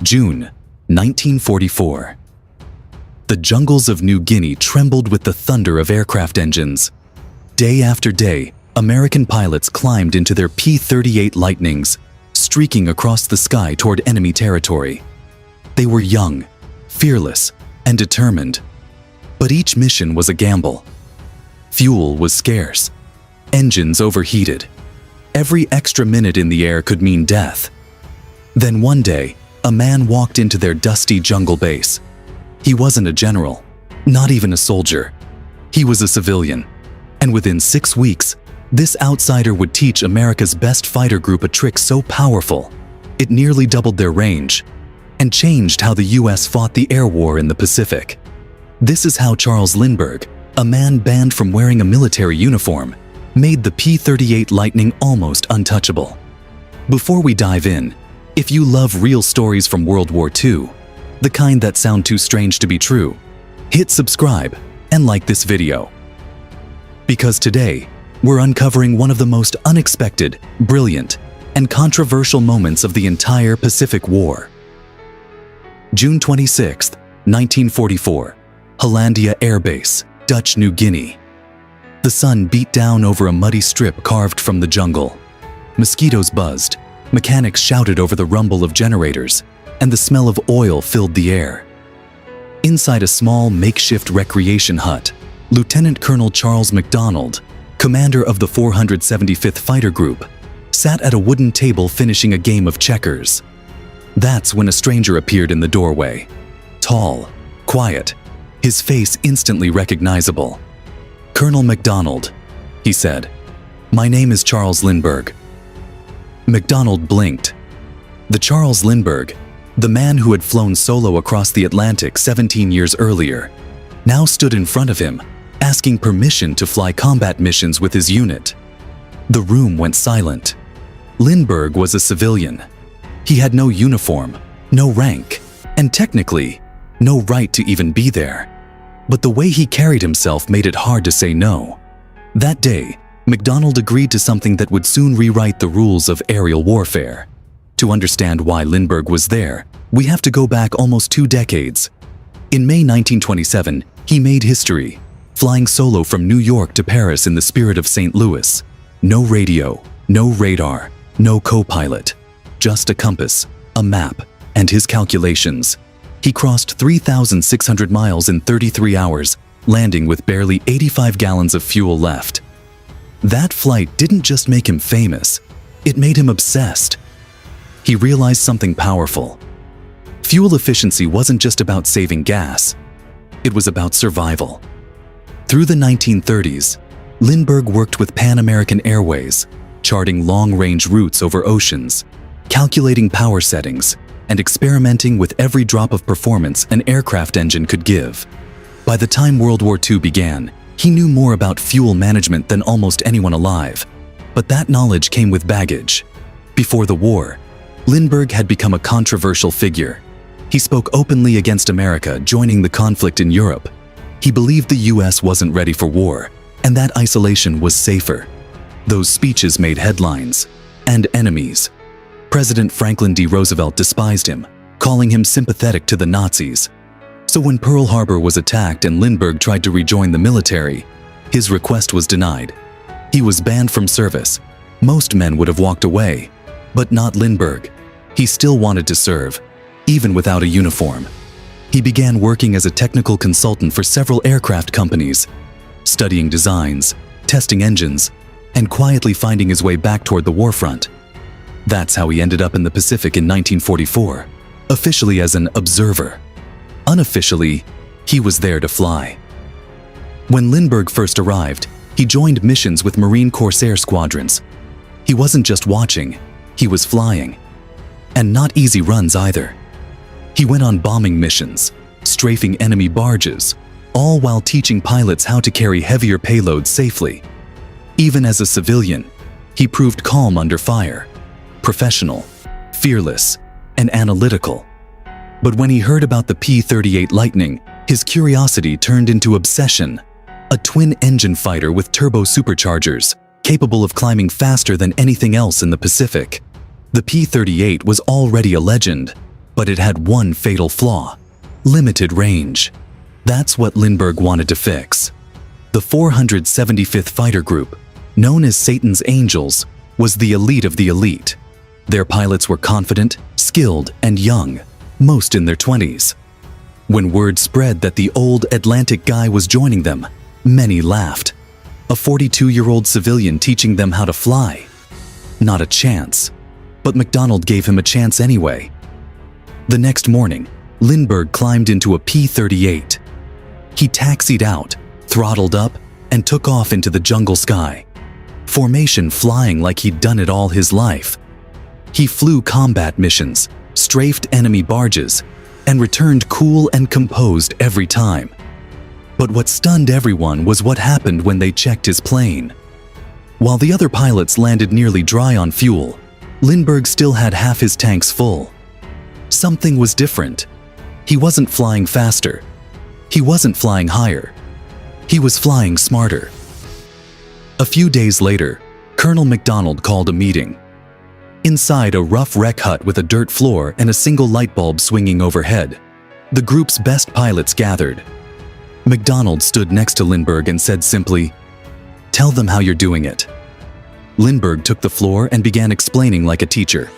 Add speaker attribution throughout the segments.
Speaker 1: June 1944. The jungles of New Guinea trembled with the thunder of aircraft engines. Day after day, American pilots climbed into their P-38 Lightnings, streaking across the sky toward enemy territory. They were young, fearless, and determined. But each mission was a gamble. Fuel was scarce. Engines overheated. Every extra minute in the air could mean death. Then one day, a man walked into their dusty jungle base. He wasn't a general, not even a soldier. He was a civilian. And within 6 weeks, this outsider would teach America's best fighter group a trick so powerful, it nearly doubled their range and changed how the US fought the air war in the Pacific. This is how Charles Lindbergh, a man banned from wearing a military uniform, made the P-38 Lightning almost untouchable. Before we dive in, if you love real stories from World War II, the kind that sound too strange to be true, hit subscribe and like this video. Because today, we're uncovering one of the most unexpected, brilliant, and controversial moments of the entire Pacific War. June 26, 1944, Hollandia Air Base, Dutch New Guinea. The sun beat down over a muddy strip carved from the jungle. Mosquitoes buzzed, mechanics shouted over the rumble of generators, and the smell of oil filled the air. Inside a small makeshift recreation hut, Lieutenant Colonel Charles MacDonald, commander of the 475th Fighter Group, sat at a wooden table finishing a game of checkers. That's when a stranger appeared in the doorway. Tall, quiet, his face instantly recognizable. "Colonel MacDonald," he said. "My name is Charles Lindbergh." MacDonald blinked. The Charles Lindbergh, the man who had flown solo across the Atlantic 17 years earlier, now stood in front of him, asking permission to fly combat missions with his unit. The room went silent. Lindbergh was a civilian. He had no uniform, no rank, and technically, no right to even be there. But the way he carried himself made it hard to say no. That day, MacDonald agreed to something that would soon rewrite the rules of aerial warfare. To understand why Lindbergh was there, we have to go back almost 2 decades. In May 1927, he made history, flying solo from New York to Paris in the spirit of St. Louis. No radio, no radar, no co-pilot, just a compass, a map, and his calculations. He crossed 3,600 miles in 33 hours, landing with barely 85 gallons of fuel left. That flight didn't just make him famous, it made him obsessed. He realized something powerful. Fuel efficiency wasn't just about saving gas, it was about survival. Through the 1930s, Lindbergh worked with Pan American Airways, charting long-range routes over oceans, calculating power settings, and experimenting with every drop of performance an aircraft engine could give. By the time World War II began, he knew more about fuel management than almost anyone alive. But that knowledge came with baggage. Before the war, Lindbergh had become a controversial figure. He spoke openly against America joining the conflict in Europe. He believed the US wasn't ready for war, and that isolation was safer. Those speeches made headlines, and enemies. President Franklin D. Roosevelt despised him, calling him sympathetic to the Nazis. So when Pearl Harbor was attacked and Lindbergh tried to rejoin the military, his request was denied. He was banned from service. Most men would have walked away, but not Lindbergh. He still wanted to serve, even without a uniform. He began working as a technical consultant for several aircraft companies, studying designs, testing engines, and quietly finding his way back toward the warfront. That's how he ended up in the Pacific in 1944, officially as an observer. Unofficially, he was there to fly. When Lindbergh first arrived, he joined missions with Marine Corsair squadrons. He wasn't just watching, he was flying. And not easy runs either. He went on bombing missions, strafing enemy barges, all while teaching pilots how to carry heavier payloads safely. Even as a civilian, he proved calm under fire, professional, fearless, and analytical. But when he heard about the P-38 Lightning, his curiosity turned into obsession. A twin-engine fighter with turbo superchargers, capable of climbing faster than anything else in the Pacific. The P-38 was already a legend, But it had one fatal flaw: limited range. That's what Lindbergh wanted to fix. The 475th Fighter Group, known as Satan's Angels, was the elite of the elite. Their pilots were confident, skilled, and young, most in their 20s. When word spread that the old Atlantic guy was joining them, many laughed. A 42-year-old civilian teaching them how to fly? Not a chance. But MacDonald gave him a chance anyway. The next morning, Lindbergh climbed into a P-38. He taxied out, throttled up, and took off into the jungle sky. Formation flying like he'd done it all his life. He flew combat missions, strafed enemy barges, and returned cool and composed every time. But what stunned everyone was what happened when they checked his plane. While the other pilots landed nearly dry on fuel, Lindbergh still had half his tanks full. Something was different. He wasn't flying faster. He wasn't flying higher. He was flying smarter. A few days later, Colonel MacDonald called a meeting. Inside a rough wreck hut with a dirt floor and a single light bulb swinging overhead, the group's best pilots gathered. MacDonald stood next to Lindbergh and said simply, "Tell them how you're doing it." Lindbergh took the floor and began explaining like a teacher.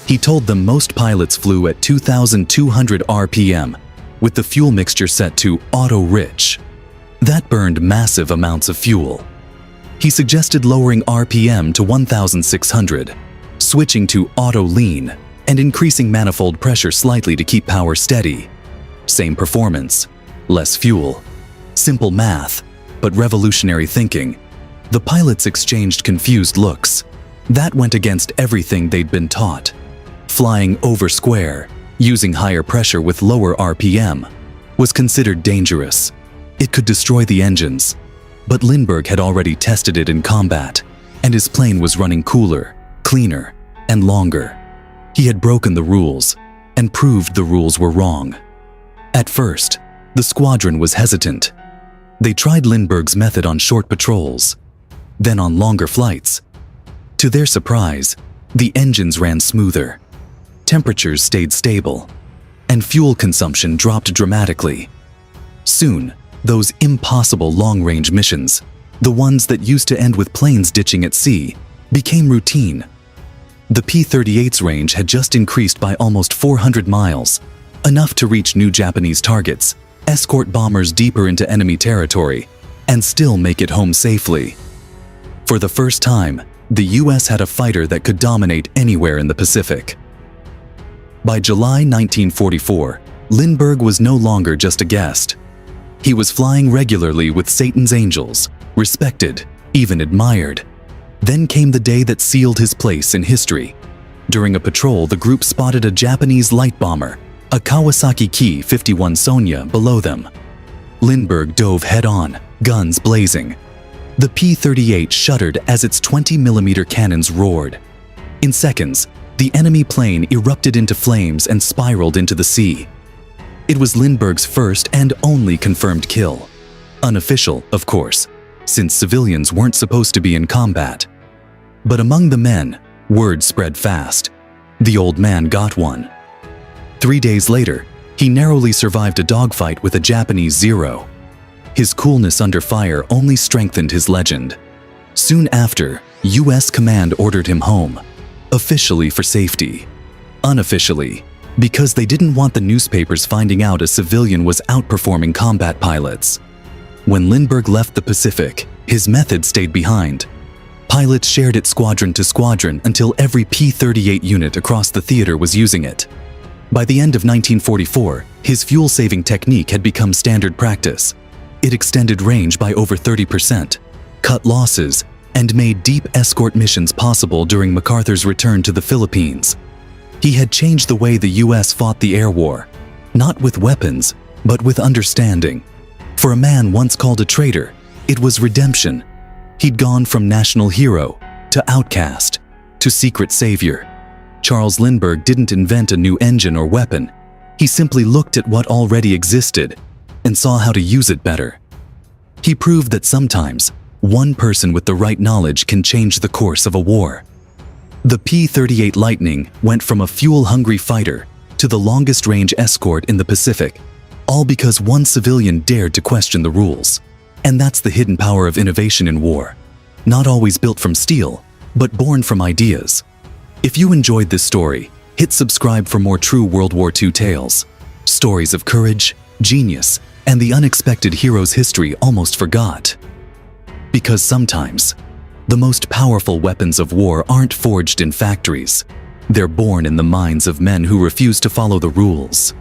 Speaker 1: He told them most pilots flew at 2,200 RPM, with the fuel mixture set to auto-rich. That burned massive amounts of fuel. He suggested lowering RPM to 1,600, switching to auto-lean, and increasing manifold pressure slightly to keep power steady. Same performance, less fuel. Simple math, but revolutionary thinking. The pilots exchanged confused looks. That went against everything they'd been taught. Flying over square, using higher pressure with lower RPM, was considered dangerous. It could destroy the engines. But Lindbergh had already tested it in combat, and his plane was running cooler, cleaner, and longer. He had broken the rules, and proved the rules were wrong. At first, the squadron was hesitant. They tried Lindbergh's method on short patrols, then on longer flights. To their surprise, the engines ran smoother, temperatures stayed stable, and fuel consumption dropped dramatically. Soon, those impossible long-range missions, the ones that used to end with planes ditching at sea, became routine. The P-38's range had just increased by almost 400 miles, enough to reach new Japanese targets, escort bombers deeper into enemy territory, and still make it home safely. For the first time, the US had a fighter that could dominate anywhere in the Pacific. By July 1944, Lindbergh was no longer just a guest. He was flying regularly with Satan's Angels, respected, even admired. Then came the day that sealed his place in history. During a patrol, the group spotted a Japanese light bomber, a Kawasaki Ki-51 Sonya, below them. Lindbergh dove head-on, guns blazing. The P-38 shuddered as its 20mm cannons roared. In seconds, the enemy plane erupted into flames and spiraled into the sea. It was Lindbergh's first and only confirmed kill. Unofficial, of course, since civilians weren't supposed to be in combat. But among the men, word spread fast. The old man got one. 3 days later, he narrowly survived a dogfight with a Japanese Zero. His coolness under fire only strengthened his legend. Soon after, US command ordered him home, officially for safety. Unofficially, because they didn't want the newspapers finding out a civilian was outperforming combat pilots. When Lindbergh left the Pacific, his method stayed behind. Pilots shared it squadron to squadron until every P-38 unit across the theater was using it. By the end of 1944, his fuel-saving technique had become standard practice. It extended range by over 30%, cut losses, and made deep escort missions possible during MacArthur's return to the Philippines. He had changed the way the US fought the air war, not with weapons, but with understanding. For a man once called a traitor, it was redemption. He'd gone from national hero to outcast to secret savior. Charles Lindbergh didn't invent a new engine or weapon. He simply looked at what already existed and saw how to use it better. He proved that sometimes one person with the right knowledge can change the course of a war. The P-38 Lightning went from a fuel-hungry fighter to the longest-range escort in the Pacific, all because one civilian dared to question the rules. And that's the hidden power of innovation in war. Not always built from steel, but born from ideas. If you enjoyed this story, hit subscribe for more true World War II tales. Stories of courage, genius, and the unexpected heroes history almost forgot. Because sometimes, the most powerful weapons of war aren't forged in factories. They're born in the minds of men who refuse to follow the rules.